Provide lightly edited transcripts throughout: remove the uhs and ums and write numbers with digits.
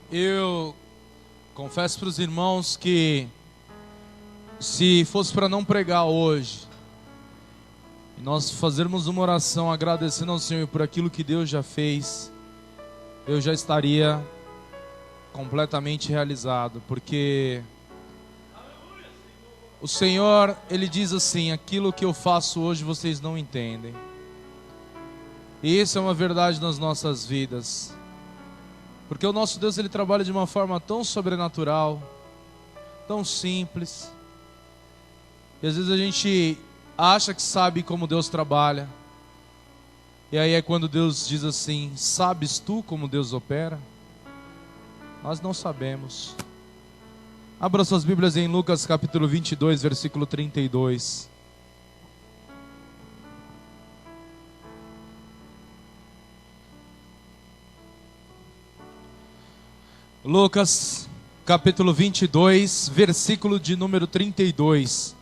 Eu confesso para os irmãos que se fosse para não pregar hoje, e nós fazermos uma oração agradecendo ao Senhor por aquilo que Deus já fez, eu já estaria completamente realizado, porque o Senhor, Ele diz assim: aquilo que eu faço hoje vocês não entendem. E isso é uma verdade nas nossas vidas, porque o nosso Deus, Ele trabalha de uma forma tão sobrenatural, tão simples, e às vezes a gente acha que sabe como Deus trabalha, e aí é quando Deus diz assim: sabes tu como Deus opera? Nós não sabemos. Abra suas Bíblias em Lucas capítulo 22, versículo 32. Lucas capítulo 22, versículo de número 32.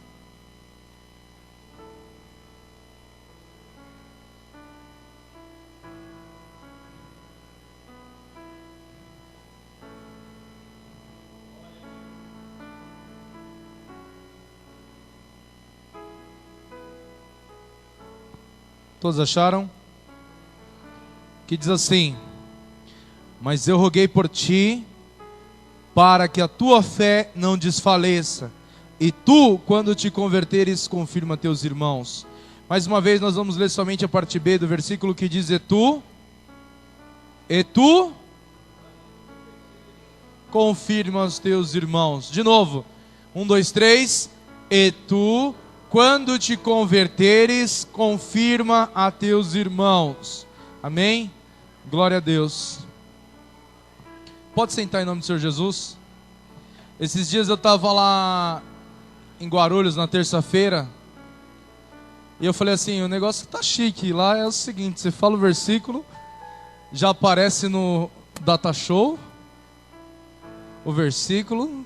Todos acharam? Que diz assim: mas eu roguei por ti, para que a tua fé não desfaleça, e tu, quando te converteres, confirma teus irmãos. Mais uma vez nós vamos ler somente a parte B do versículo, que diz: e tu confirma os teus irmãos. De novo, 1, 2, 3. E tu, quando te converteres, confirma a teus irmãos. Amém? Glória a Deus. Pode sentar em nome do Senhor Jesus. Esses dias eu estava lá em Guarulhos na terça-feira, e eu falei assim: o negócio tá chique. Lá é o seguinte: você fala o versículo, já aparece no data show o versículo,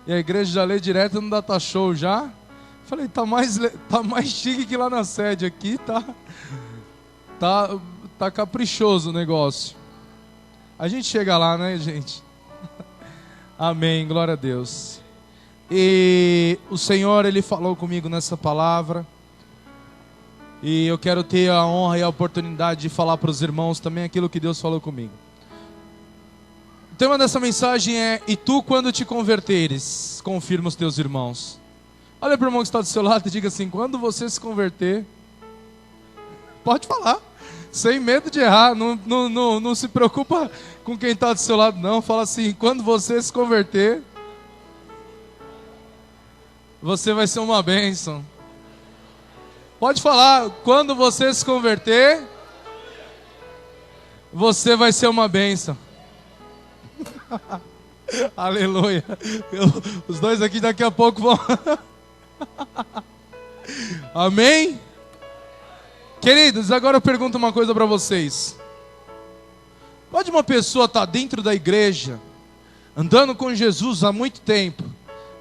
e a igreja já lê direto no data show já. Falei, tá mais chique que lá na sede aqui, tá caprichoso o negócio. A gente chega lá, né, gente? Amém, glória a Deus. E o Senhor, Ele falou comigo nessa palavra, e eu quero ter a honra e a oportunidade de falar para os irmãos também aquilo que Deus falou comigo. O tema dessa mensagem é: e tu, quando te converteres, confirma os teus irmãos. Olha para o irmão que está do seu lado e diga assim: quando você se converter, pode falar, sem medo de errar, não se preocupa com quem está do seu lado não. Fala assim: quando você se converter, você vai ser uma bênção. Pode falar: quando você se converter, você vai ser uma bênção. Aleluia. Os dois aqui daqui a pouco vão... Amém? Queridos, agora eu pergunto uma coisa para vocês. Pode uma pessoa estar dentro da igreja, andando com Jesus há muito tempo,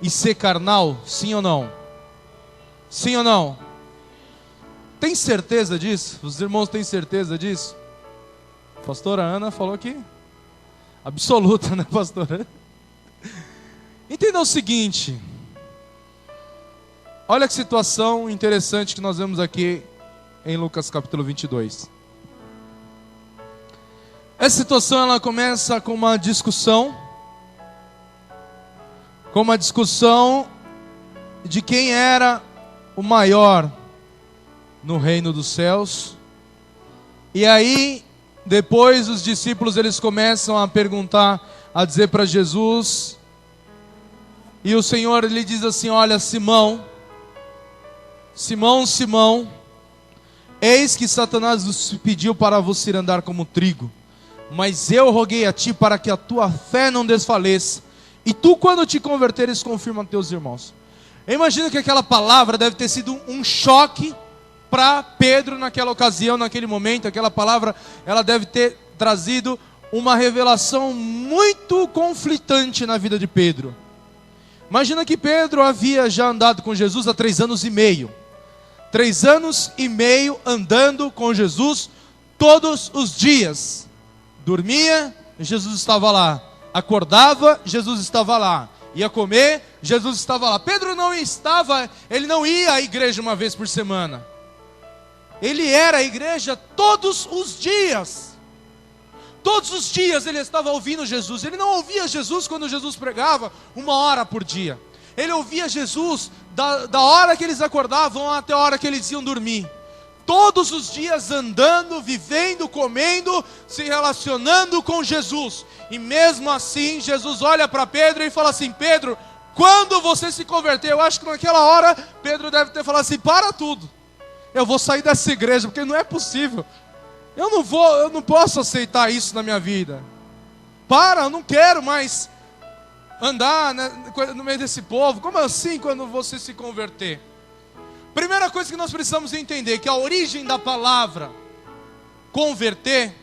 e ser carnal? Sim ou não? Sim ou não? Tem certeza disso? Os irmãos têm certeza disso? A pastora Ana falou aqui. Absoluta, né, pastora? Entenda o seguinte. Olha que situação interessante que nós vemos aqui em Lucas capítulo 22. Essa situação, ela começa com uma discussão de quem era o maior no reino dos céus. E aí, depois os discípulos, eles começam a perguntar, a dizer para Jesus, e o Senhor, Ele diz assim: olha, Simão, eis que Satanás vos pediu para vos ir andar como trigo, mas eu roguei a ti para que a tua fé não desfaleça, e tu, quando te converteres, confirma teus irmãos. Eu imagino que aquela palavra deve ter sido um choque para Pedro naquela ocasião, naquele momento. Aquela palavra, ela deve ter trazido uma revelação muito conflitante na vida de Pedro. Imagina que Pedro havia já andado com Jesus há 3 anos e meio. 3 anos e meio andando com Jesus todos os dias. Dormia, Jesus estava lá. acordava, Jesus estava lá. Ia comer, Jesus estava lá. Pedro ele não ia à igreja uma vez por semana. Ele era à igreja todos os dias. Todos os dias ele estava ouvindo Jesus. Ele não ouvia Jesus quando Jesus pregava 1 hora por dia. Ele ouvia Jesus da hora que eles acordavam até a hora que eles iam dormir. Todos os dias andando, vivendo, comendo, se relacionando com Jesus. E mesmo assim, Jesus olha para Pedro e fala assim: Pedro, quando você se converter? Eu acho que naquela hora, Pedro deve ter falado assim: para tudo. Eu vou sair dessa igreja, porque não é possível. Eu não posso aceitar isso na minha vida. Eu não quero mais andar, né, no meio desse povo. Como assim quando você se converter? Primeira coisa que nós precisamos entender, que a origem da palavra converter,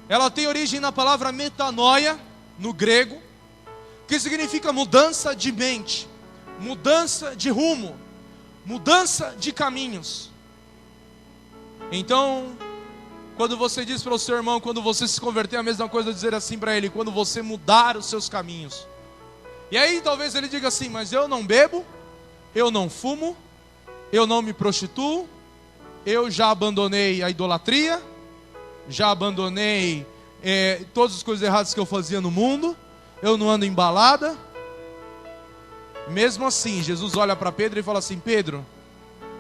ela tem origem na palavra metanoia, no grego, que significa mudança de mente, mudança de rumo, mudança de caminhos. Então, quando você diz para o seu irmão, quando você se converter, a mesma coisa dizer assim para ele: quando você mudar os seus caminhos. E aí talvez ele diga assim: mas eu não bebo, eu não fumo, eu não me prostituo, eu já abandonei a idolatria, já abandonei todas as coisas erradas que eu fazia no mundo, eu não ando em balada. Mesmo assim, Jesus olha para Pedro e fala assim: Pedro,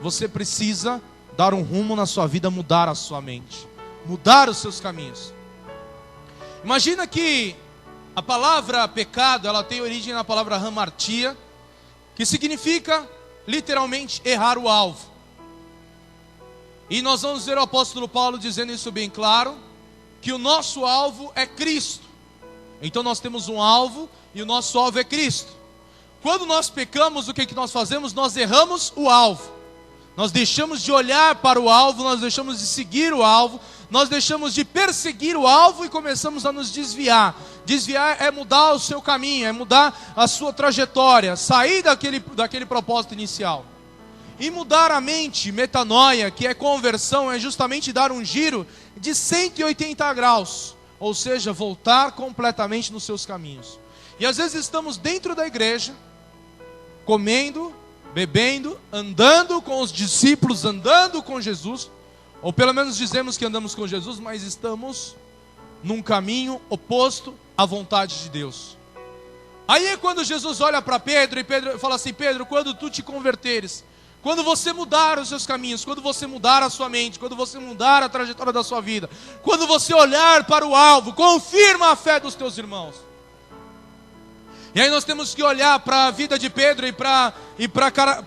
você precisa dar um rumo na sua vida, mudar a sua mente, mudar os seus caminhos. Imagina que a palavra pecado, ela tem origem na palavra hamartia, que significa literalmente errar o alvo. E nós vamos ver o apóstolo Paulo dizendo isso bem claro, que o nosso alvo é Cristo. Então nós temos um alvo e o nosso alvo é Cristo. Quando nós pecamos, o que nós fazemos? Nós erramos o alvo. Nós deixamos de olhar para o alvo, nós deixamos de seguir o alvo, nós deixamos de perseguir o alvo e começamos a nos desviar. Desviar é mudar o seu caminho, é mudar a sua trajetória, sair daquele propósito inicial. E mudar a mente, metanoia, que é conversão, é justamente dar um giro de 180 graus. Ou seja, voltar completamente nos seus caminhos. E às vezes estamos dentro da igreja, comendo, bebendo, andando com os discípulos, andando com Jesus, ou pelo menos dizemos que andamos com Jesus, mas estamos num caminho oposto à vontade de Deus. Aí é quando Jesus olha para Pedro e Pedro fala assim: Pedro, quando tu te converteres, quando você mudar os seus caminhos, quando você mudar a sua mente, quando você mudar a trajetória da sua vida, quando você olhar para o alvo, confirma a fé dos teus irmãos. E aí nós temos que olhar para a vida de Pedro e para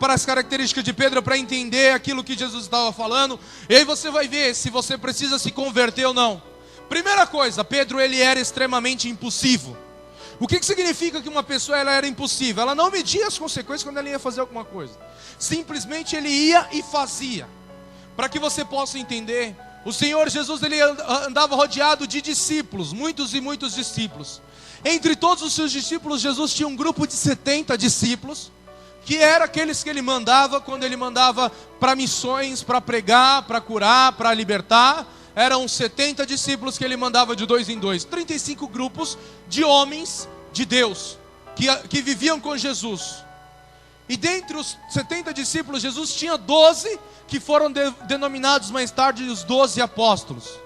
as características de Pedro para entender aquilo que Jesus estava falando. E aí você vai ver se você precisa se converter ou não. Primeira coisa, Pedro ele era extremamente impulsivo. O que significa que uma pessoa ela era impulsiva? Ela não media as consequências quando ela ia fazer alguma coisa. Simplesmente ele ia e fazia. Para que você possa entender, o Senhor Jesus ele andava rodeado de discípulos, muitos e muitos discípulos. Entre todos os seus discípulos, Jesus tinha um grupo de 70 discípulos, que eram aqueles que ele mandava, quando ele mandava para missões, para pregar, para curar, para libertar. Eram 70 discípulos que ele mandava de 2 em 2. 35 grupos de homens de Deus, que viviam com Jesus. E dentre os 70 discípulos, Jesus tinha 12, que foram denominados mais tarde os 12 apóstolos.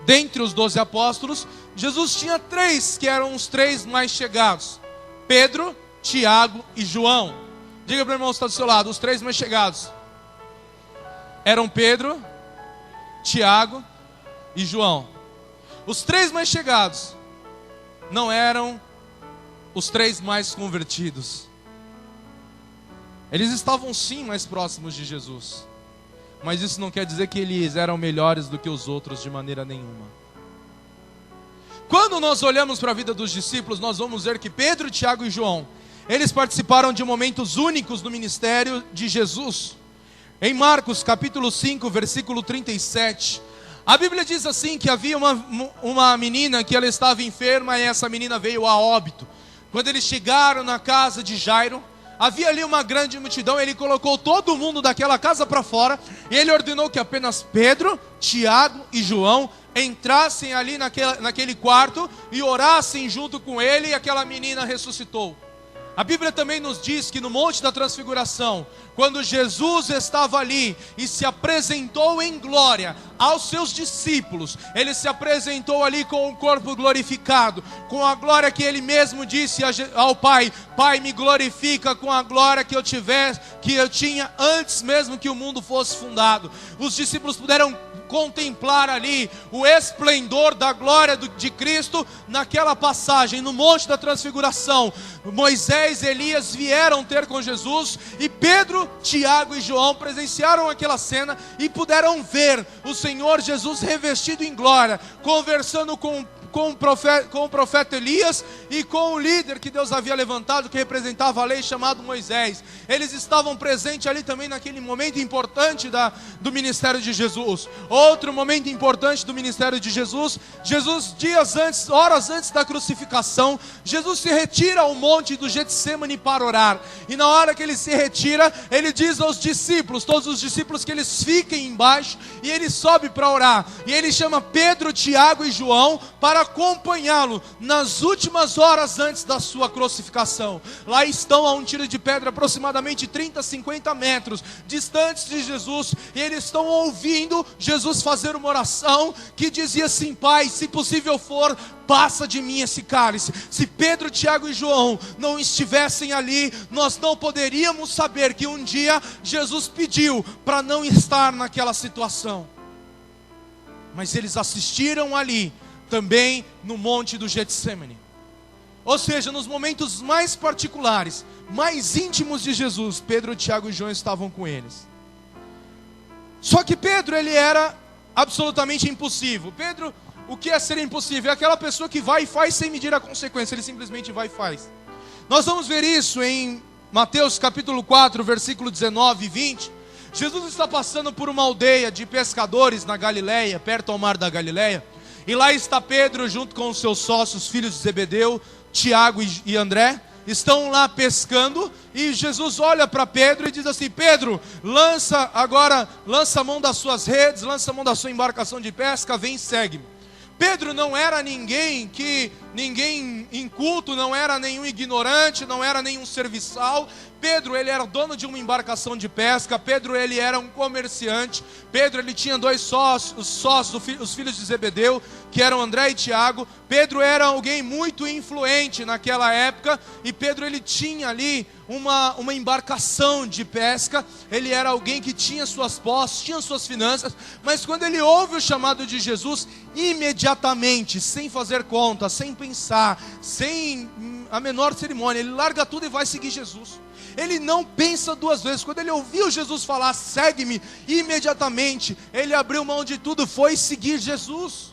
Dentre os 12 apóstolos, Jesus tinha 3, que eram os 3 mais chegados: Pedro, Tiago e João. Diga para o irmão que está do seu lado: os 3 mais chegados eram Pedro, Tiago e João. Os 3 mais chegados não eram os 3 mais convertidos. Eles estavam sim mais próximos de Jesus, mas isso não quer dizer que eles eram melhores do que os outros de maneira nenhuma. Quando nós olhamos para a vida dos discípulos, nós vamos ver que Pedro, Tiago e João, eles participaram de momentos únicos no ministério de Jesus. Em Marcos capítulo 5, versículo 37, a Bíblia diz assim, que havia uma menina que ela estava enferma e essa menina veio a óbito. Quando eles chegaram na casa de Jairo, havia ali uma grande multidão. Ele colocou todo mundo daquela casa para fora e ele ordenou que apenas Pedro, Tiago e João entrassem ali naquele quarto e orassem junto com ele, e aquela menina ressuscitou. A Bíblia também nos diz que no Monte da Transfiguração, quando Jesus estava ali e se apresentou em glória aos seus discípulos, ele se apresentou ali com o corpo glorificado, com a glória que ele mesmo disse ao Pai: Pai, me glorifica com a glória que eu tinha antes mesmo que o mundo fosse fundado. Os discípulos puderam contemplar ali o esplendor da glória de Cristo naquela passagem, no Monte da Transfiguração. Moisés e Elias vieram ter com Jesus, e Pedro, Tiago e João presenciaram aquela cena e puderam ver o Senhor Jesus revestido em glória, conversando com o profeta Elias e com o líder que Deus havia levantado, que representava a lei, chamado Moisés. Eles estavam presentes ali também naquele momento importante do ministério de Jesus. Outro momento importante do ministério de Jesus, horas antes da crucificação, Jesus se retira ao monte do Getsemane para orar. E na hora que ele se retira, ele diz aos discípulos, todos os discípulos, que eles fiquem embaixo, e ele sobe para orar. E ele chama Pedro, Tiago e João para acompanhá-lo nas últimas horas antes da sua crucificação. Lá estão a um tiro de pedra, aproximadamente 30, 50 metros distantes de Jesus, e eles estão ouvindo Jesus fazer uma oração que dizia assim: Pai, se possível for, passa de mim esse cálice. Se Pedro, Tiago e João não estivessem ali, nós não poderíamos saber que um dia Jesus pediu para não estar naquela situação. Mas eles assistiram ali também no monte do Getsemane. Ou seja, nos momentos mais particulares, mais íntimos de Jesus, Pedro, Tiago e João estavam com eles. Só que Pedro, ele era absolutamente impossível. Pedro, o que é ser impossível? É aquela pessoa que vai e faz sem medir a consequência. Ele simplesmente vai e faz. Nós vamos ver isso em Mateus capítulo 4, versículo 19 e 20. Jesus está passando por uma aldeia de pescadores na Galileia, perto ao mar da Galileia. E lá está Pedro junto com os seus sócios, filhos de Zebedeu, Tiago e André. Estão lá pescando, e Jesus olha para Pedro e diz assim: Pedro, lança a mão das suas redes, lança a mão da sua embarcação de pesca, vem e segue-me. Pedro não era ninguém inculto, não era nenhum ignorante, não era nenhum serviçal. Pedro, ele era dono de uma embarcação de pesca. Pedro, ele era um comerciante. Pedro, ele tinha dois sócios, os filhos de Zebedeu, que eram André e Tiago. Pedro era alguém muito influente naquela época, e Pedro, ele tinha ali uma embarcação de pesca. Ele era alguém que tinha suas posses, tinha suas finanças, mas quando ele ouve o chamado de Jesus, imediatamente, sem fazer conta, sem pensar, sem a menor cerimônia, ele larga tudo e vai seguir Jesus. Ele não pensa duas vezes. Quando ele ouviu Jesus falar: segue-me, imediatamente ele abriu mão de tudo, foi seguir Jesus.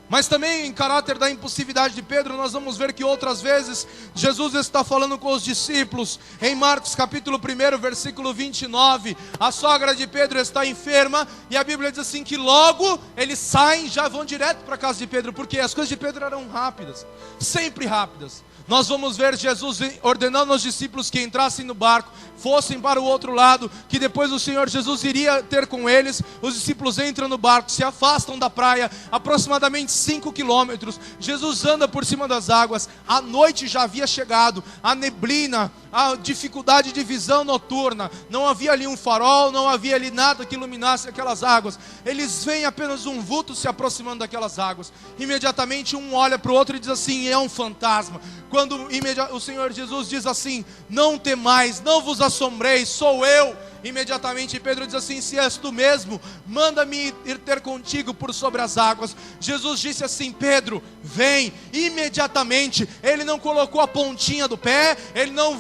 Mas também, em caráter da impulsividade de Pedro, nós vamos ver que outras vezes Jesus está falando com os discípulos. Em Marcos capítulo 1, versículo 29, a sogra de Pedro está enferma, e a Bíblia diz assim que logo eles saem e já vão direto para a casa de Pedro, porque as coisas de Pedro eram rápidas, sempre rápidas. Nós vamos ver Jesus ordenando aos discípulos que entrassem no barco, fossem para o outro lado, que depois o Senhor Jesus iria ter com eles. Os discípulos entram no barco, se afastam da praia, aproximadamente 5 quilômetros. Jesus anda por cima das águas. A noite já havia chegado, a neblina, a dificuldade de visão noturna. Não havia ali um farol, não havia ali nada que iluminasse aquelas águas. Eles veem apenas um vulto se aproximando daquelas águas. Imediatamente um olha para o outro e diz assim: é um fantasma. Quando o Senhor Jesus diz assim: não temais, não vos assombreis, sou eu. Imediatamente Pedro diz assim: se és tu mesmo, manda-me ir ter contigo por sobre as águas. Jesus disse assim: Pedro, vem. Imediatamente, ele não colocou a pontinha do pé, ele não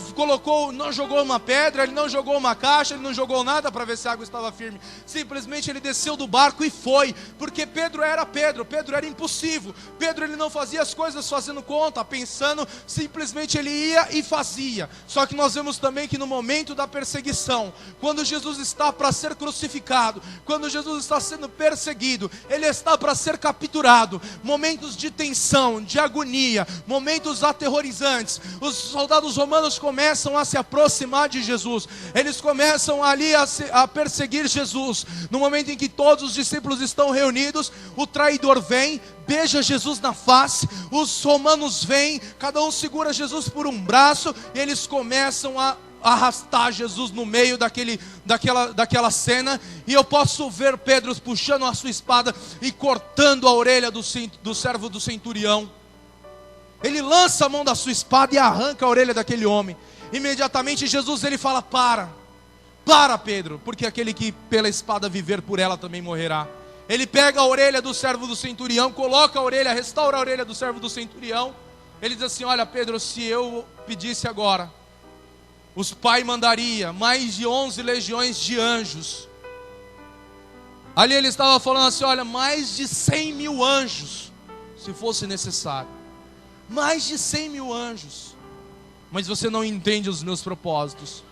jogou uma pedra, ele não jogou uma caixa, ele não jogou nada para ver se a água estava firme. Simplesmente ele desceu do barco e foi, porque Pedro era impulsivo. Pedro, ele não fazia as coisas fazendo conta, pensando, simplesmente ele ia e fazia. Só que nós vemos também que no momento da perseguição, quando Jesus está para ser crucificado, quando Jesus está sendo perseguido, Ele está para ser capturado. Momentos de tensão, de agonia, momentos aterrorizantes. Os soldados romanos começam a se aproximar de Jesus. Eles começam ali a perseguir Jesus. No momento em que todos os discípulos estão reunidos, o traidor vem, beija Jesus na face, os romanos vêm, cada um segura Jesus por um braço, e eles começam a arrastar Jesus no meio daquela cena, e eu posso ver Pedro puxando a sua espada e cortando a orelha do servo do centurião. Ele lança a mão da sua espada e arranca a orelha daquele homem. Imediatamente Jesus ele fala: para Pedro, porque aquele que pela espada viver por ela também morrerá. Ele pega a orelha do servo do centurião, coloca a orelha, restaura a orelha do servo do centurião. Ele diz assim: olha Pedro, se eu pedisse agora, os pai mandaria mais de 11 legiões de anjos. Ali ele estava falando assim: olha, mais de 100 mil anjos, se fosse necessário. Mais de 100 mil anjos. Mas você não entende os meus propósitos.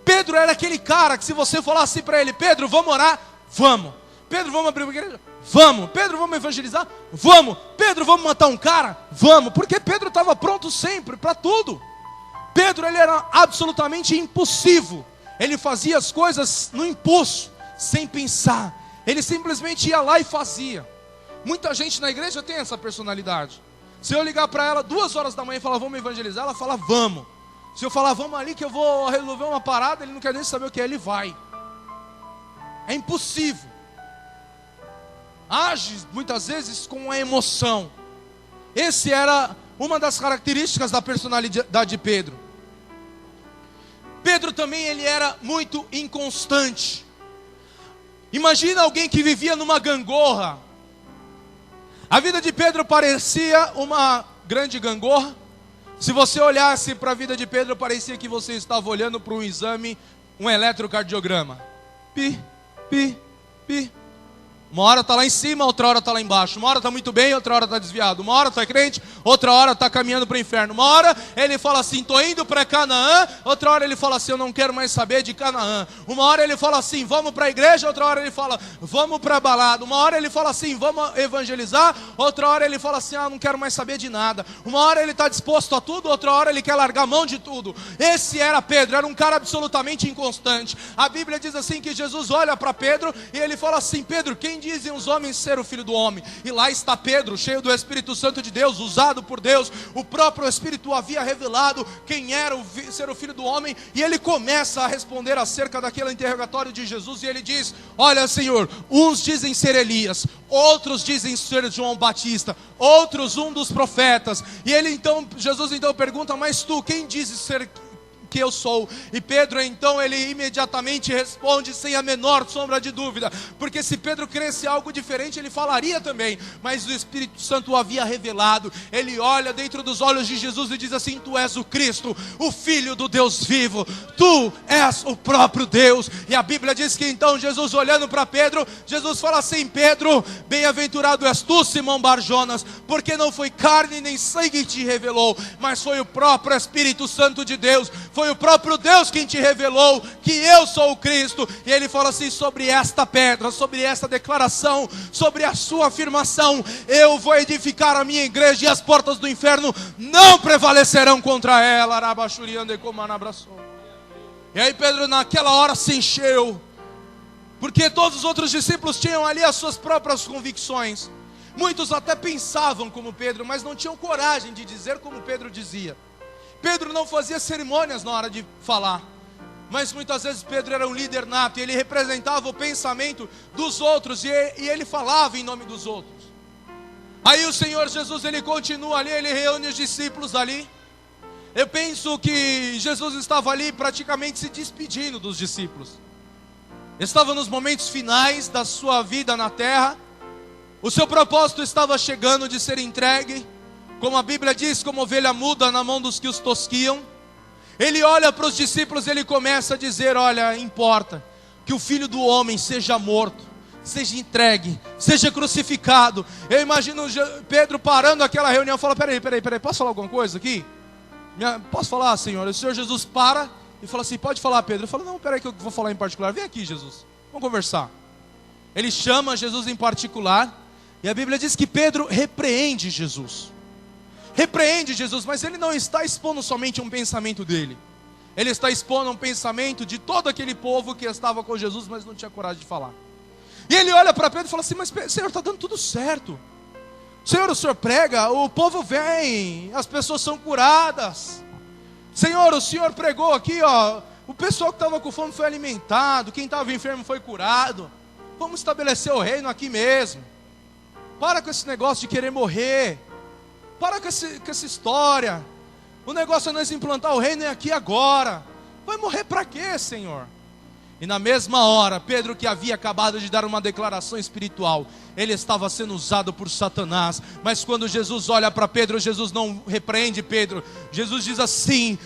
Pedro era aquele cara que se você falasse para ele: Pedro, vamos orar? Vamos. Pedro, vamos abrir uma igreja? Vamos. Pedro, vamos evangelizar? Vamos. Pedro, vamos matar um cara? Vamos. Porque Pedro estava pronto sempre, para tudo. Pedro, ele era absolutamente impulsivo. Ele fazia as coisas no impulso, sem pensar. Ele simplesmente ia lá e fazia. Muita gente na igreja tem essa personalidade. Se eu ligar para ela 2 horas da manhã e falar: vamos evangelizar, ela fala: vamos. Se eu falar: vamos ali que eu vou resolver uma parada, ele não quer nem saber o que é, ele vai. É impossível. Age muitas vezes com a emoção. Esse era uma das características da personalidade de Pedro. Pedro também ele era muito inconstante. Imagina alguém que vivia numa gangorra. A vida de Pedro parecia uma grande gangorra. Se você olhasse para a vida de Pedro, parecia que você estava olhando para um exame, um eletrocardiograma. Pi, pi, pi. Uma hora está lá em cima, outra hora está lá embaixo. Uma hora está muito bem, outra hora está desviado. Uma hora está crente, outra hora está caminhando para o inferno. Uma hora ele fala assim: estou indo para Canaã. Outra hora ele fala assim: eu não quero mais saber de Canaã. Uma hora ele fala assim: vamos para a igreja. Outra hora ele fala: vamos para a balada. Uma hora ele fala assim: vamos evangelizar. Outra hora ele fala assim: não quero mais saber de nada. Uma hora ele está disposto a tudo, outra hora ele quer largar a mão de tudo. Esse era Pedro, era um cara absolutamente inconstante. A Bíblia diz assim que Jesus olha para Pedro e ele fala assim: Pedro, quem dizem os homens ser o Filho do Homem? E lá está Pedro, cheio do Espírito Santo de Deus, usado por Deus. O próprio Espírito havia revelado quem era ser o Filho do Homem. E ele começa a responder acerca daquele interrogatório de Jesus. E ele diz: olha Senhor, uns dizem ser Elias, outros dizem ser João Batista, outros um dos profetas. E Jesus então pergunta: mas tu, quem dizes ser que eu sou? E Pedro então ele imediatamente responde sem a menor sombra de dúvida, porque se Pedro cresce algo diferente ele falaria também, mas o Espírito Santo o havia revelado. Ele olha dentro dos olhos de Jesus e diz assim: tu és o Cristo, o Filho do Deus vivo, tu és o próprio Deus. E a Bíblia diz que então Jesus, olhando para Pedro, Jesus fala assim: Pedro, bem-aventurado és tu, Simão Barjonas, porque não foi carne nem sangue que te revelou, mas foi o próprio Espírito Santo de Deus. Foi o próprio Deus quem te revelou que eu sou o Cristo. E ele fala assim: sobre esta pedra, sobre esta declaração, sobre a sua afirmação, eu vou edificar a minha igreja, e as portas do inferno não prevalecerão contra ela. E aí Pedro naquela hora se encheu, porque todos os outros discípulos tinham ali as suas próprias convicções. Muitos até pensavam como Pedro, mas não tinham coragem de dizer como Pedro dizia. Pedro não fazia cerimônias na hora de falar, mas muitas vezes Pedro era um líder nato, e ele representava o pensamento dos outros, e ele falava em nome dos outros. Aí o Senhor Jesus, ele continua ali, ele reúne os discípulos ali. Eu penso que Jesus estava ali praticamente se despedindo dos discípulos. Estava nos momentos finais da sua vida na terra. O seu propósito estava chegando de ser entregue, como a Bíblia diz, como ovelha muda na mão dos que os tosquiam. Ele olha para os discípulos e ele começa a dizer: olha, importa que o Filho do Homem seja morto, seja entregue, seja crucificado. Eu imagino Pedro parando aquela reunião e fala: peraí, posso falar alguma coisa aqui? Posso falar, Senhor? O Senhor Jesus para e fala assim, pode falar, Pedro. Eu falo, não, peraí que eu vou falar em particular. Vem aqui, Jesus, vamos conversar. Ele chama Jesus em particular, e a Bíblia diz que Pedro repreende Jesus. Repreende Jesus, mas ele não está expondo somente um pensamento dele. Ele está expondo um pensamento de todo aquele povo que estava com Jesus, mas não tinha coragem de falar. E ele olha para Pedro e fala assim, mas Senhor, está dando tudo certo. Senhor, o Senhor prega, o povo vem, as pessoas são curadas. Senhor, o Senhor pregou aqui, ó, o pessoal que estava com fome foi alimentado, quem estava enfermo foi curado. Vamos estabelecer o reino aqui mesmo. Para com esse negócio de querer morrer. Para com essa história. O negócio é nós implantar o reino aqui agora. Vai morrer para quê, Senhor? E na mesma hora, Pedro, que havia acabado de dar uma declaração espiritual, ele estava sendo usado por Satanás. Mas quando Jesus olha para Pedro, Jesus não repreende Pedro. Jesus diz assim,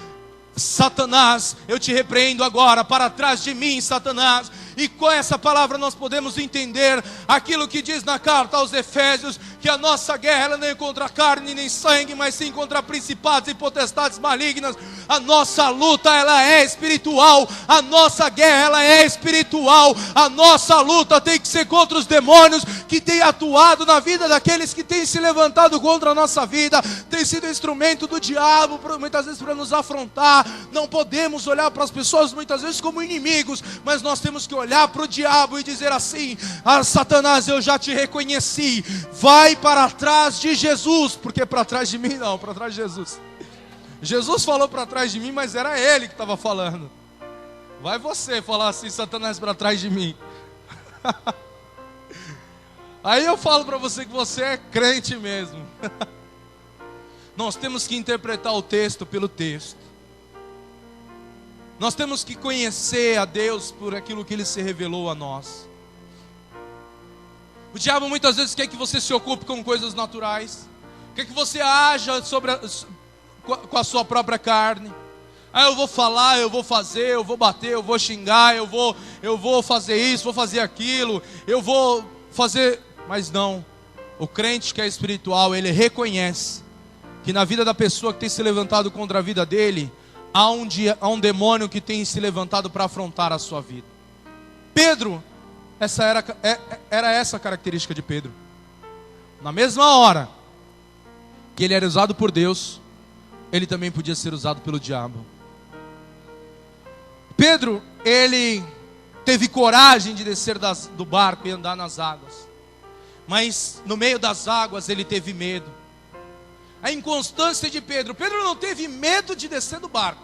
Satanás, eu te repreendo agora, para trás de mim, Satanás. E com essa palavra nós podemos entender aquilo que diz na carta aos Efésios, que a nossa guerra ela não é contra carne nem sangue, mas sim contra principados e potestades malignas. A nossa luta ela é espiritual, a nossa guerra ela é espiritual. A nossa luta tem que ser contra os demônios que têm atuado na vida daqueles que têm se levantado contra a nossa vida, tem sido instrumento do diabo, muitas vezes para nos afrontar. Não podemos olhar para as pessoas muitas vezes como inimigos, mas nós temos que olhar para o diabo e dizer assim, Satanás, eu já te reconheci, vai para trás de Jesus, porque para trás de mim não, para trás de Jesus. Jesus falou para trás de mim, mas era ele que estava falando. Vai você falar assim, Satanás, para trás de mim. Aí eu falo para você que você é crente mesmo. Nós temos que interpretar o texto pelo texto. Nós temos que conhecer a Deus por aquilo que Ele se revelou a nós. O diabo muitas vezes quer que você se ocupe com coisas naturais, quer que você haja com a sua própria carne. Eu vou falar, eu vou fazer, eu vou bater, eu vou xingar, eu vou fazer isso, vou fazer aquilo, eu vou fazer... Mas não, o crente que é espiritual, ele reconhece que na vida da pessoa que tem se levantado contra a vida dele, há um demônio que tem se levantado para afrontar a sua vida. Pedro, era essa a característica de Pedro. Na mesma hora que ele era usado por Deus, ele também podia ser usado pelo diabo. Pedro, ele teve coragem de descer do barco e andar nas águas. Mas no meio das águas ele teve medo. A inconstância de Pedro. Pedro não teve medo de descer do barco,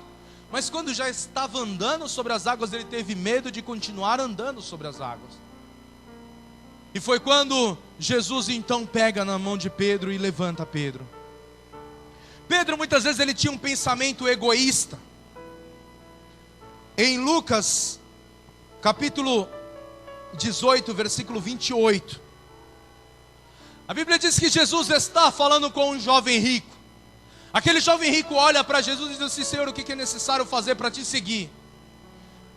mas quando já estava andando sobre as águas, ele teve medo de continuar andando sobre as águas. E foi quando Jesus então pega na mão de Pedro e levanta Pedro. Pedro muitas vezes ele tinha um pensamento egoísta. Em Lucas capítulo 18, versículo 28, a Bíblia diz que Jesus está falando com um jovem rico. Aquele jovem rico olha para Jesus e diz assim, Senhor, o que é necessário fazer para te seguir?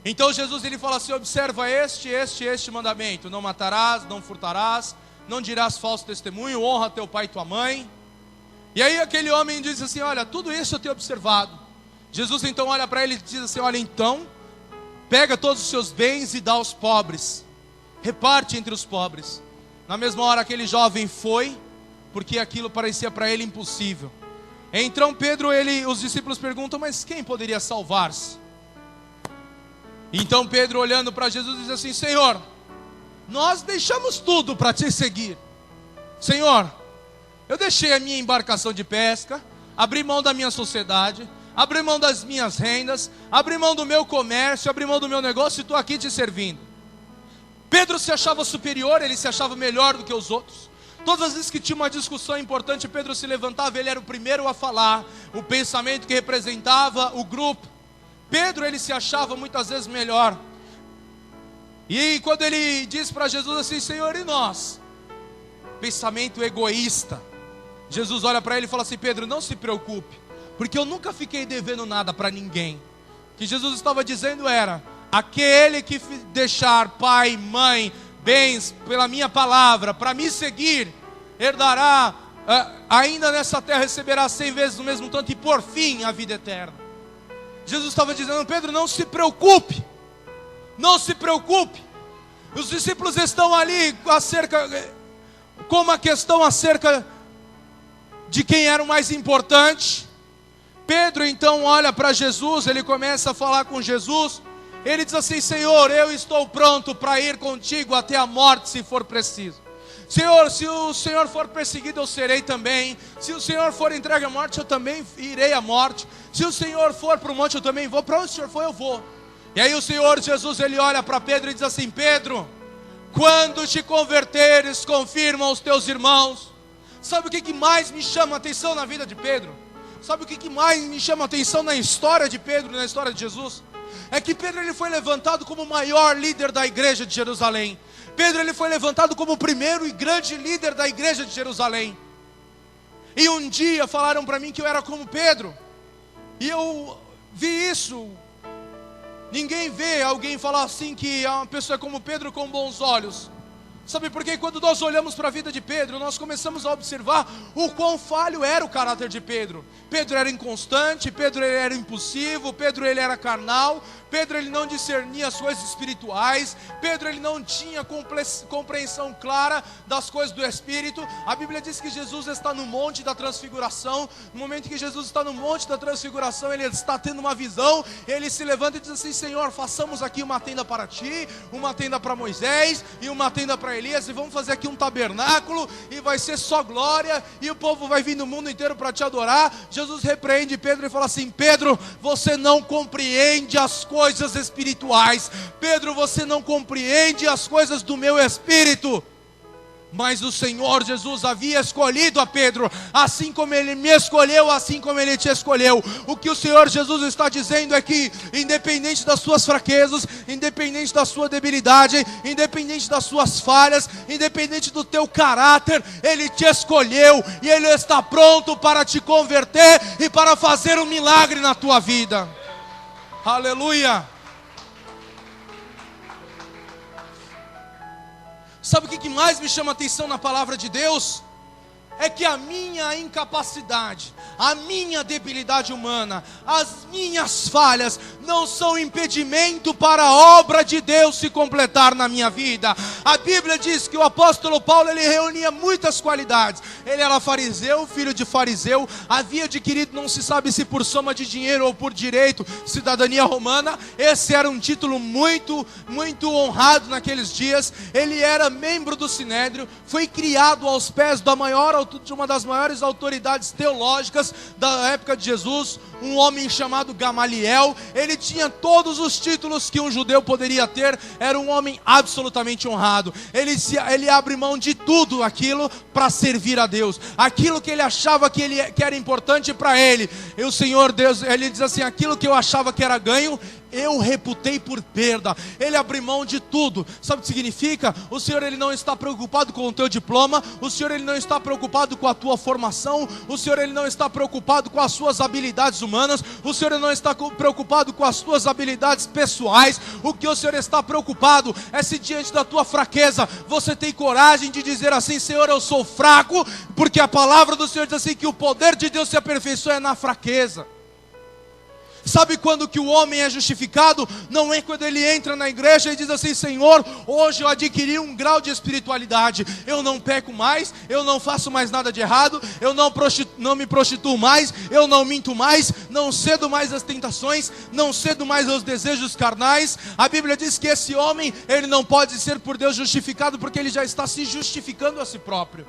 Então Jesus ele fala assim, observa este mandamento: não matarás, não furtarás, não dirás falso testemunho, honra teu pai e tua mãe. E aí aquele homem diz assim, olha, tudo isso eu tenho observado. Jesus então olha para ele e diz assim, olha, então pega todos os seus bens e dá aos pobres, reparte entre os pobres. Na mesma hora aquele jovem foi, porque aquilo parecia para ele impossível. Então Pedro, os discípulos perguntam, mas quem poderia salvar-se? Então Pedro, olhando para Jesus, diz assim, Senhor, nós deixamos tudo para te seguir. Senhor, eu deixei a minha embarcação de pesca, abri mão da minha sociedade, abri mão das minhas rendas, abri mão do meu comércio, abri mão do meu negócio e estou aqui te servindo. Pedro se achava superior, ele se achava melhor do que os outros. Todas as vezes que tinha uma discussão importante, Pedro se levantava, ele era o primeiro a falar, o pensamento que representava o grupo. Pedro, ele se achava muitas vezes melhor. E quando ele diz para Jesus assim, Senhor, e nós? Pensamento egoísta. Jesus olha para ele e fala assim, Pedro, não se preocupe, porque eu nunca fiquei devendo nada para ninguém. O que Jesus estava dizendo era, aquele que deixar pai, mãe, bens pela minha palavra, para me seguir, herdará, ainda nessa terra receberá 100 vezes o mesmo tanto, e por fim a vida eterna. Jesus estava dizendo: Pedro, não se preocupe, não se preocupe. Os discípulos estão ali com uma questão acerca de quem era o mais importante. Pedro então olha para Jesus, ele começa a falar com Jesus. Ele diz assim: Senhor, eu estou pronto para ir contigo até a morte, se for preciso. Senhor, se o Senhor for perseguido, eu serei também. Se o Senhor for entregue à morte, eu também irei à morte. Se o Senhor for para o monte, eu também vou. Para onde o Senhor for, eu vou. E aí o Senhor Jesus, ele olha para Pedro e diz assim: Pedro, quando te converteres, confirma aos teus irmãos. Sabe o que mais me chama a atenção na vida de Pedro? Sabe o que mais me chama a atenção na história de Pedro, na história de Jesus? É que Pedro, ele foi levantado como o maior líder da igreja de Jerusalém. Pedro, ele foi levantado como o primeiro e grande líder da igreja de Jerusalém. E um dia falaram para mim que eu era como Pedro. E eu vi isso. Ninguém vê alguém falar assim que uma pessoa é como Pedro com bons olhos. Sabe por quê? Quando nós olhamos para a vida de Pedro, nós começamos a observar o quão falho era o caráter de Pedro. Pedro era inconstante, Pedro ele era impulsivo, Pedro ele era carnal, Pedro ele não discernia as coisas espirituais, Pedro ele não tinha compreensão clara das coisas do Espírito. A Bíblia diz que Jesus está no monte da transfiguração. No momento que Jesus está no monte da transfiguração, ele está tendo uma visão, ele se levanta e diz assim: Senhor, façamos aqui uma tenda para ti, uma tenda para Moisés e uma tenda para Elias, e vamos fazer aqui um tabernáculo, e vai ser só glória, e o povo vai vir do mundo inteiro para te adorar. Jesus repreende Pedro e fala assim: Pedro, você não compreende as coisas espirituais. Pedro, você não compreende as coisas do meu espírito. Mas o Senhor Jesus havia escolhido a Pedro, assim como Ele me escolheu, assim como Ele te escolheu. O que o Senhor Jesus está dizendo é que, independente das suas fraquezas, independente da sua debilidade, independente das suas falhas, independente do teu caráter, Ele te escolheu, e Ele está pronto para te converter e para fazer um milagre na tua vida. Aleluia! Sabe o que mais me chama a atenção na palavra de Deus? É que a minha incapacidade, a minha debilidade humana, as minhas falhas não são impedimento para a obra de Deus se completar na minha vida. A Bíblia diz que o apóstolo Paulo, ele reunia muitas qualidades. Ele era fariseu, filho de fariseu, havia adquirido, não se sabe se por soma de dinheiro ou por direito, cidadania romana. Esse era um título muito honrado naqueles dias. Ele era membro do Sinédrio, foi criado aos pés de uma das maiores autoridades teológicas da época de Jesus, um homem chamado Gamaliel. Ele tinha todos os títulos que um judeu poderia ter, era um homem absolutamente honrado. Ele abre mão de tudo aquilo para servir a Deus, aquilo que ele achava que era importante para ele. E o Senhor Deus, ele diz assim: aquilo que eu achava que era ganho, eu reputei por perda. Ele abriu mão de tudo. Sabe o que significa? O Senhor, ele não está preocupado com o teu diploma. O Senhor, ele não está preocupado com a tua formação. O Senhor, ele não está preocupado com as suas habilidades humanas. O Senhor, ele não está preocupado com as tuas habilidades pessoais. O que o Senhor está preocupado é se diante da tua fraqueza você tem coragem de dizer assim: Senhor, eu sou fraco, porque a palavra do Senhor diz assim que o poder de Deus se aperfeiçoa na fraqueza. Sabe quando que o homem é justificado? Não é quando ele entra na igreja e diz assim: Senhor, hoje eu adquiri um grau de espiritualidade, eu não peco mais, eu não faço mais nada de errado, eu não me prostituo mais, eu não minto mais, não cedo mais às tentações, não cedo mais aos desejos carnais. A Bíblia diz que esse homem, ele não pode ser por Deus justificado, porque ele já está se justificando a si próprio.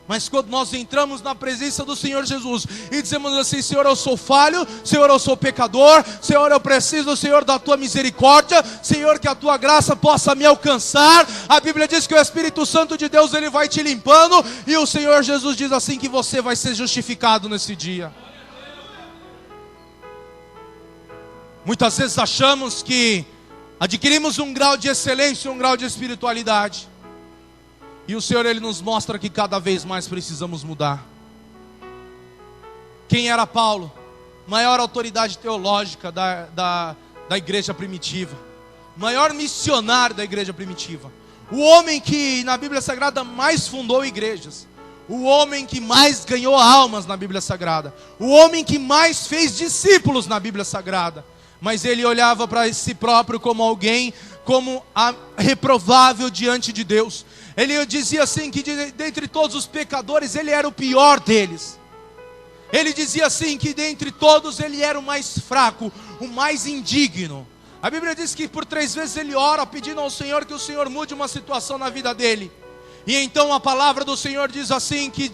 Mas quando nós entramos na presença do Senhor Jesus e dizemos assim: Senhor, eu sou falho, Senhor, eu sou pecador, Senhor, eu preciso, Senhor, da tua misericórdia, Senhor, que a tua graça possa me alcançar. A Bíblia diz que o Espírito Santo de Deus, ele vai te limpando, e o Senhor Jesus diz assim que você vai ser justificado nesse dia. Muitas vezes achamos que adquirimos um grau de excelência, um grau de espiritualidade, e o Senhor, ele nos mostra que cada vez mais precisamos mudar. Quem era Paulo? Maior autoridade teológica da igreja primitiva, maior missionário da igreja primitiva, o homem que na Bíblia Sagrada mais fundou igrejas, o homem que mais ganhou almas na Bíblia Sagrada, o homem que mais fez discípulos na Bíblia Sagrada. mas ele olhava para si próprio como alguém, como reprovável diante de Deus. Ele dizia assim que dentre todos os pecadores ele era o pior deles. Ele dizia assim que dentre todos ele era o mais fraco, o mais indigno. A Bíblia diz que por 3 vezes ele ora pedindo ao Senhor que o Senhor mude uma situação na vida dele. E então a palavra do Senhor diz assim, que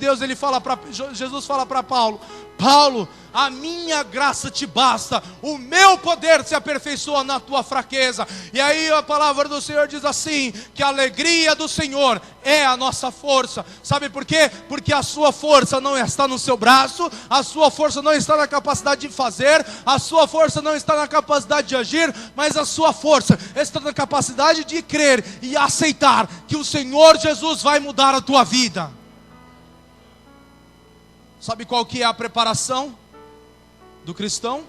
Jesus fala para Paulo: Paulo, a minha graça te basta, o meu poder se aperfeiçoa na tua fraqueza. E aí a palavra do Senhor diz assim, que a alegria do Senhor é a nossa força. Sabe por quê? Porque a sua força não está no seu braço, a sua força não está na capacidade de fazer, a sua força não está na capacidade de agir, mas a sua força está na capacidade de crer e aceitar que o Senhor Jesus vai mudar a tua vida. Sabe qual que é a preparação do cristão?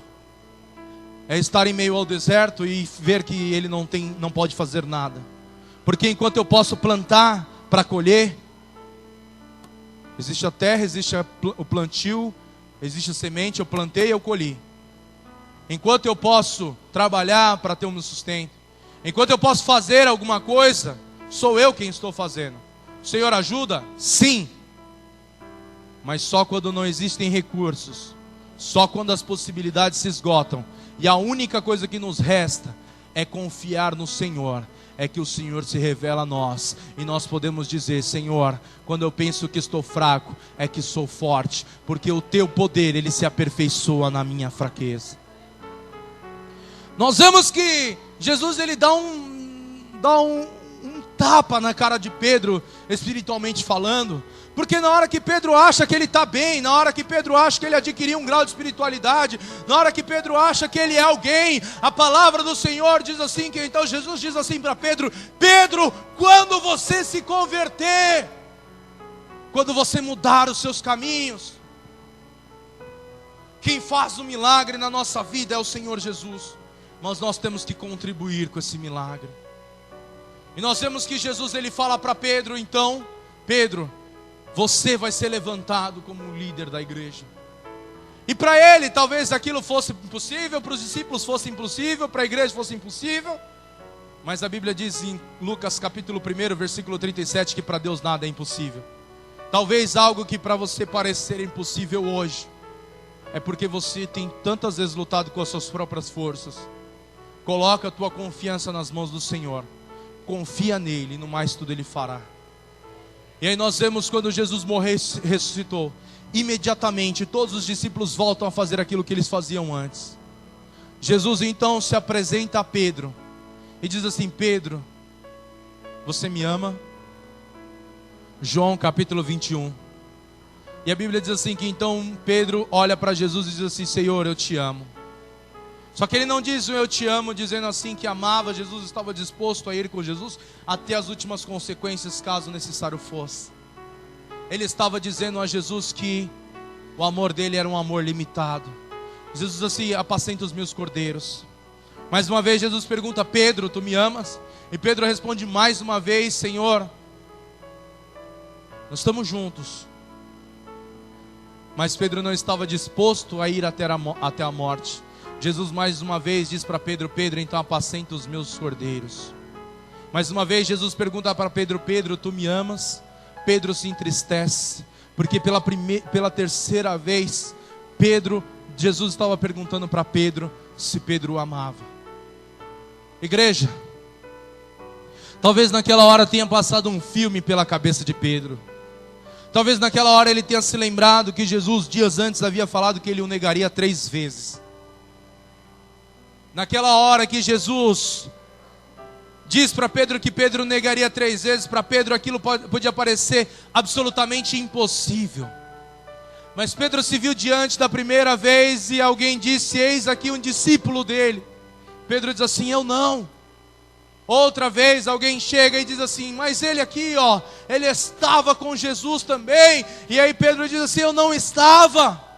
É estar em meio ao deserto e ver que ele não pode fazer nada. Porque enquanto eu posso plantar para colher, existe a terra, existe o plantio, existe a semente, eu plantei e eu colhi. Enquanto eu posso trabalhar para ter o meu sustento, enquanto eu posso fazer alguma coisa, sou eu quem estou fazendo. O Senhor ajuda? Sim. Mas só quando não existem recursos, só quando as possibilidades se esgotam, e a única coisa que nos resta é confiar no Senhor, é que o Senhor se revela a nós, e nós podemos dizer: Senhor, quando eu penso que estou fraco, é que sou forte, porque o teu poder, ele se aperfeiçoa na minha fraqueza. Nós vemos que Jesus, ele dá um tapa na cara de Pedro, espiritualmente falando. Porque na hora que Pedro acha que ele está bem, na hora que Pedro acha que ele adquiriu um grau de espiritualidade, na hora que Pedro acha que ele é alguém, a palavra do Senhor diz assim, que então Jesus diz assim para Pedro: Pedro, quando você se converter, quando você mudar os seus caminhos, quem faz o milagre na nossa vida é o Senhor Jesus, mas nós temos que contribuir com esse milagre. E nós vemos que Jesus, ele fala para Pedro, então: Pedro, você vai ser levantado como um líder da igreja. E para ele talvez aquilo fosse impossível, para os discípulos fosse impossível, para a igreja fosse impossível. Mas a Bíblia diz em Lucas capítulo 1, versículo 37, que para Deus nada é impossível. Talvez algo que para você parecer impossível hoje, é porque você tem tantas vezes lutado com as suas próprias forças. Coloca a tua confiança nas mãos do Senhor, confia nele, e no mais tudo ele fará. E aí nós vemos quando Jesus morreu e ressuscitou, imediatamente todos os discípulos voltam a fazer aquilo que eles faziam antes. Jesus então se apresenta a Pedro e diz assim: Pedro, você me ama? João capítulo 21. E a Bíblia diz assim, que então Pedro olha para Jesus e diz assim: Senhor, eu te amo. Só que ele não diz o eu te amo dizendo assim que amava Jesus, estava disposto a ir com Jesus até as últimas consequências, caso necessário fosse. Ele estava dizendo a Jesus que o amor dele era um amor limitado. Jesus diz assim: apacenta os meus cordeiros. Mais uma vez Jesus pergunta: Pedro, tu me amas? E Pedro responde mais uma vez: Senhor, nós estamos juntos. Mas Pedro não estava disposto a ir até a morte. Jesus mais uma vez diz para Pedro: Pedro, então apacenta os meus cordeiros. Mais uma vez Jesus pergunta para Pedro: Pedro, tu me amas? Pedro se entristece, porque pela terceira vez Jesus estava perguntando para Pedro se Pedro o amava. Igreja, talvez naquela hora tenha passado um filme pela cabeça de Pedro. Talvez naquela hora ele tenha se lembrado que Jesus dias antes havia falado que ele o negaria 3 vezes. Naquela hora que Jesus diz para Pedro que Pedro negaria 3 vezes, para Pedro aquilo podia parecer absolutamente impossível. Mas Pedro se viu diante da primeira vez e alguém disse: eis aqui um discípulo dele. Pedro diz assim: eu não. Outra vez alguém chega e diz assim: mas ele aqui, ele estava com Jesus também. E aí Pedro diz assim: eu não estava.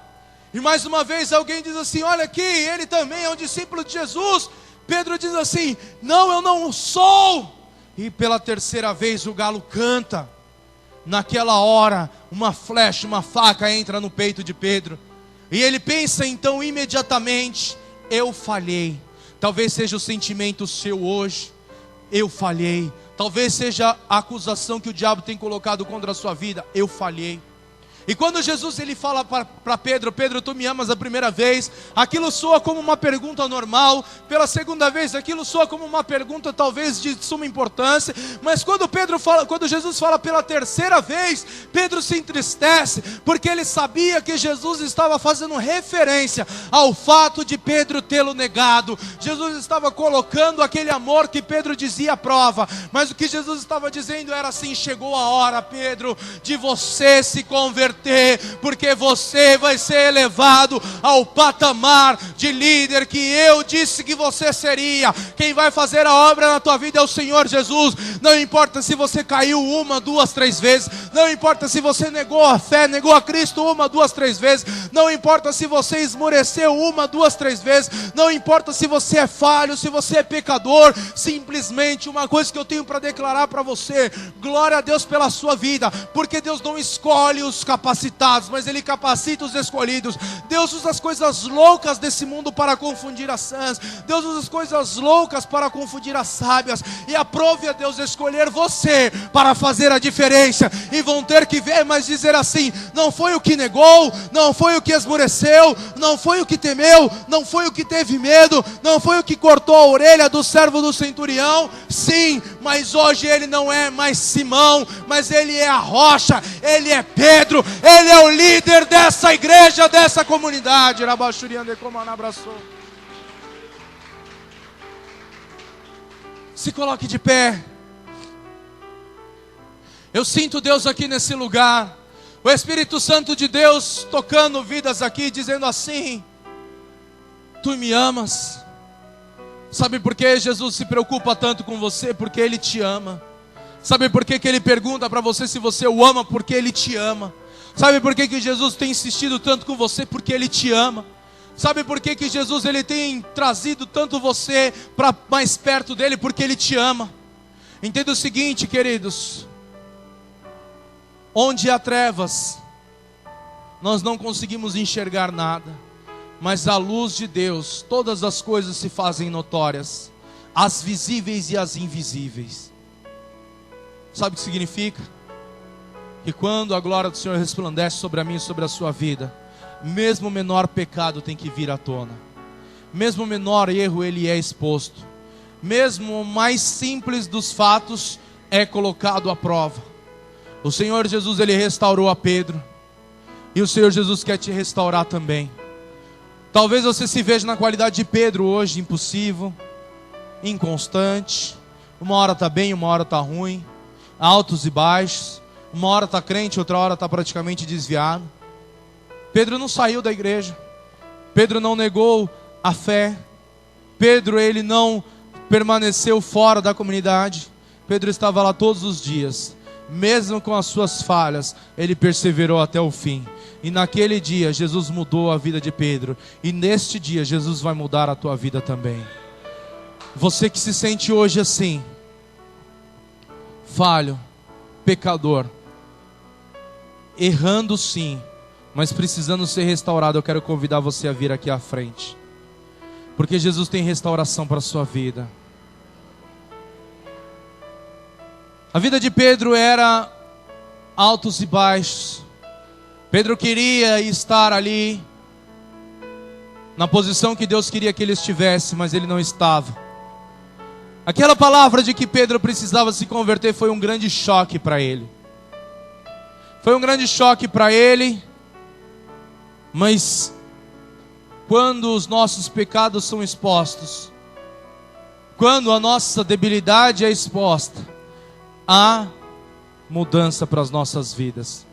E mais uma vez alguém diz assim: olha aqui, ele também é um discípulo de Jesus. Pedro diz assim: não, eu não sou. E pela terceira vez o galo canta. Naquela hora, uma flecha, uma faca entra no peito de Pedro. E ele pensa então imediatamente: eu falhei. Talvez seja o sentimento seu hoje, eu falhei. Talvez seja a acusação que o diabo tem colocado contra a sua vida, eu falhei. E quando Jesus ele fala para Pedro, Pedro, tu me amas a primeira vez, aquilo soa como uma pergunta normal. Pela segunda vez, aquilo soa como uma pergunta talvez de suma importância. Mas quando Jesus fala pela terceira vez, Pedro se entristece, porque ele sabia que Jesus estava fazendo referência ao fato de Pedro tê-lo negado. Jesus estava colocando aquele amor que Pedro dizia à prova, mas o que Jesus estava dizendo era assim: chegou a hora, Pedro, de você se converter, porque você vai ser elevado ao patamar de líder que eu disse que você seria. Quem vai fazer a obra na tua vida é o Senhor Jesus. Não importa se você caiu 1, 2, 3 vezes, não importa se você negou a fé, negou a Cristo 1, 2, 3 vezes, não importa se você esmoreceu 1, 2, 3 vezes, não importa se você é falho, se você é pecador. Simplesmente uma coisa que eu tenho para declarar para você: glória a Deus pela sua vida, porque Deus não escolhe os capacitados, mas Ele capacita os escolhidos. Deus usa as coisas loucas desse mundo para confundir as sãs. Deus usa as coisas loucas para confundir as sábias. E aprove a Deus escolher você para fazer a diferença. E vão ter que ver, mas dizer assim: não foi o que negou, não foi o que esmoreceu, não foi o que temeu, não foi o que teve medo, não foi o que cortou a orelha do servo do centurião. Sim, mas hoje ele não é mais Simão, mas ele é a rocha, ele é Pedro, ele é o líder dessa igreja, dessa comunidade. Se coloque de pé. Eu sinto Deus aqui nesse lugar, o Espírito Santo de Deus tocando vidas aqui, dizendo assim: tu me amas. Sabe por que Jesus se preocupa tanto com você? Porque Ele te ama. Sabe por que Ele pergunta para você se você o ama? Porque Ele te ama. Sabe por que Jesus tem insistido tanto com você? Porque Ele te ama. Sabe por que Jesus ele tem trazido tanto você para mais perto dEle? Porque Ele te ama. Entenda o seguinte, queridos: onde há trevas, nós não conseguimos enxergar nada, mas à luz de Deus, todas as coisas se fazem notórias, as visíveis e as invisíveis. Sabe o que significa? Que quando a glória do Senhor resplandece sobre a mim e sobre a sua vida, mesmo o menor pecado tem que vir à tona, mesmo o menor erro ele é exposto, mesmo o mais simples dos fatos é colocado à prova. O Senhor Jesus ele restaurou a Pedro, e o Senhor Jesus quer te restaurar também. Talvez você se veja na qualidade de Pedro hoje, impulsivo, inconstante, uma hora está bem, uma hora está ruim, altos e baixos, uma hora está crente, outra hora está praticamente desviado. Pedro não saiu da igreja, Pedro não negou a fé, Pedro ele não permaneceu fora da comunidade, Pedro estava lá todos os dias, mesmo com as suas falhas, ele perseverou até o fim. E naquele dia Jesus mudou a vida de Pedro, e neste dia Jesus vai mudar a tua vida também. Você que se sente hoje assim, falho, pecador, errando sim, mas precisando ser restaurado, eu quero convidar você a vir aqui à frente, porque Jesus tem restauração para a sua vida. A vida de Pedro era altos e baixos. Pedro queria estar ali, na posição que Deus queria que ele estivesse, mas ele não estava. Aquela palavra de que Pedro precisava se converter foi um grande choque para ele. Foi um grande choque para ele, mas quando os nossos pecados são expostos, quando a nossa debilidade é exposta, há mudança para as nossas vidas.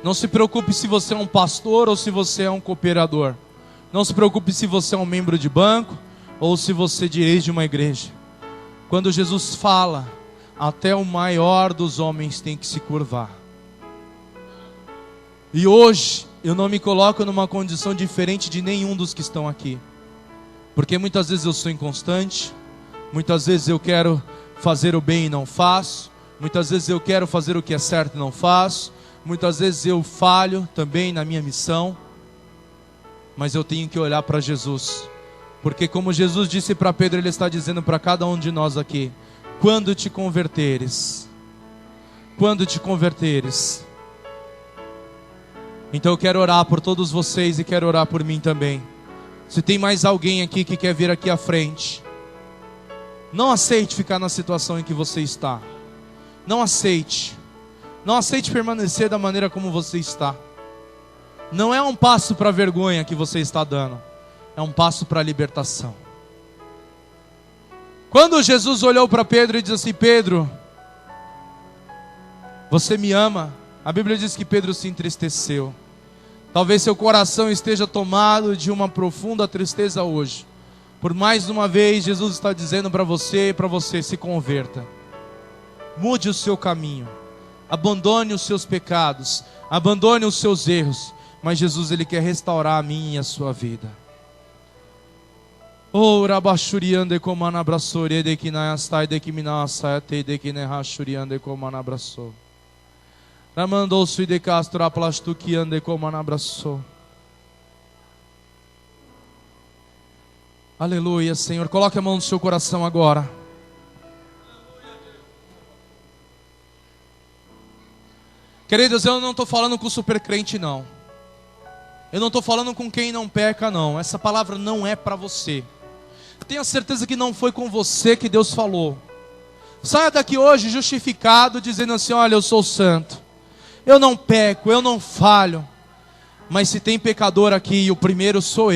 Não se preocupe se você é um pastor ou se você é um cooperador. Não se preocupe se você é um membro de banco ou se você dirige uma igreja. Quando Jesus fala, até o maior dos homens tem que se curvar. E hoje eu não me coloco numa condição diferente de nenhum dos que estão aqui, porque muitas vezes eu sou inconstante, muitas vezes eu quero fazer o bem e não faço, muitas vezes eu quero fazer o que é certo e não faço, muitas vezes eu falho também na minha missão, mas eu tenho que olhar para Jesus, Porque como Jesus disse para Pedro, Ele está dizendo para cada um de nós aqui: quando te converteres. Quando te converteres. Então eu quero orar por todos vocês e quero orar por mim também. Se tem mais alguém aqui que quer vir aqui à frente, não aceite ficar na situação em que você está. Não aceite. Não aceite permanecer da maneira como você está. Não é um passo para a vergonha que você está dando. É um passo para a libertação. Quando Jesus olhou para Pedro e disse assim: Pedro, você me ama? A Bíblia diz que Pedro se entristeceu. Talvez seu coração esteja tomado de uma profunda tristeza hoje. Por mais uma vez, Jesus está dizendo para você e para você: se converta. Mude o seu caminho. Abandone os seus pecados. Abandone os seus erros. Mas Jesus, Ele quer restaurar a minha e a sua vida. Oh, rabachuriande como anabraçore de que na astai de que minasate de que ne rachuriande como anabraçou. Ramandou sui de castro aplastuquiande como anabraçou. Aleluia, Senhor. Coloque a mão no seu coração agora. Queridos, eu não estou falando com super crente, não. Eu não estou falando com quem não peca, não. Essa palavra não é para você. Tenha certeza que não foi com você que Deus falou. Saia daqui hoje justificado, dizendo assim: olha, eu sou santo. Eu não peco, eu não falho. Mas se tem pecador aqui, e o primeiro sou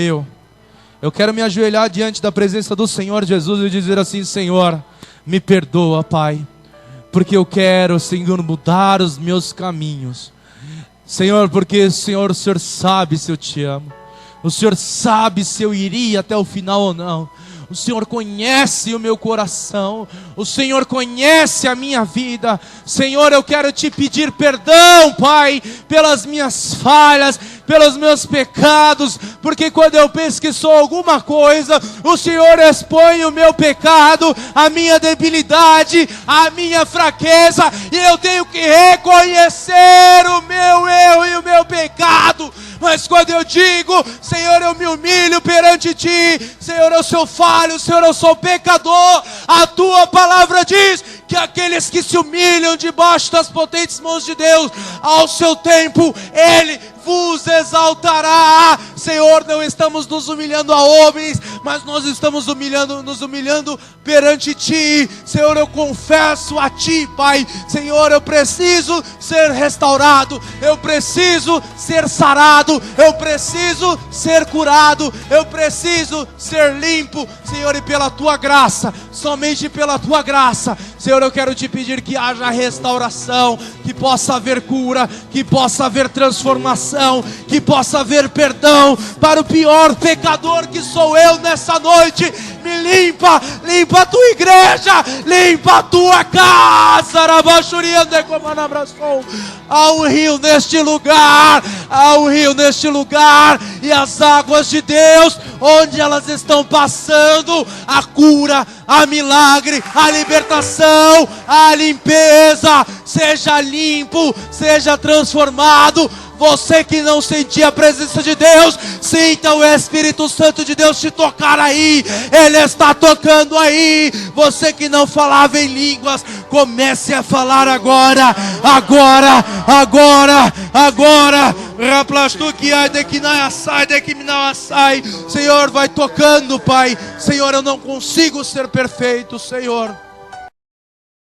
eu quero me ajoelhar diante da presença do Senhor Jesus e dizer assim: Senhor, me perdoa, Pai, porque eu quero, Senhor, mudar os meus caminhos. Senhor, porque o Senhor sabe se eu te amo. O Senhor sabe se eu iria até o final ou não. O Senhor conhece o meu coração. O Senhor conhece a minha vida. Senhor, eu quero te pedir perdão, Pai, pelas minhas falhas, pelos meus pecados, porque quando eu penso que sou alguma coisa, o Senhor expõe o meu pecado, a minha debilidade, a minha fraqueza, e eu tenho que reconhecer o meu erro e o meu pecado. Mas quando eu digo: Senhor, eu me humilho perante Ti, Senhor, eu sou falho, Senhor, eu sou pecador, a Tua palavra diz que aqueles que se humilham debaixo das potentes mãos de Deus, ao seu tempo Ele vos exaltará. Senhor, não estamos nos humilhando a homens, mas nós estamos nos humilhando perante Ti. Senhor, eu confesso a Ti, Pai. Senhor, eu preciso ser restaurado, eu preciso ser sarado, eu preciso ser curado, eu preciso ser limpo, Senhor, e pela Tua graça, somente pela Tua graça, Senhor, eu quero Te pedir que haja restauração, que possa haver cura, que possa haver transformação, que possa haver perdão para o pior pecador que sou eu nessa noite. Me limpa, limpa a Tua igreja, limpa a Tua casa. Há um rio neste lugar, há um rio neste lugar, e as águas de Deus, onde elas estão passando, a cura, a milagre, a libertação, a limpeza, seja limpo, seja transformado. Você que não sentia a presença de Deus, sinta o Espírito Santo de Deus te tocar aí. Ele está tocando aí. Você que não falava em línguas, comece a falar agora. Agora, agora, agora. Senhor, vai tocando, Pai. Senhor, eu não consigo ser perfeito, Senhor.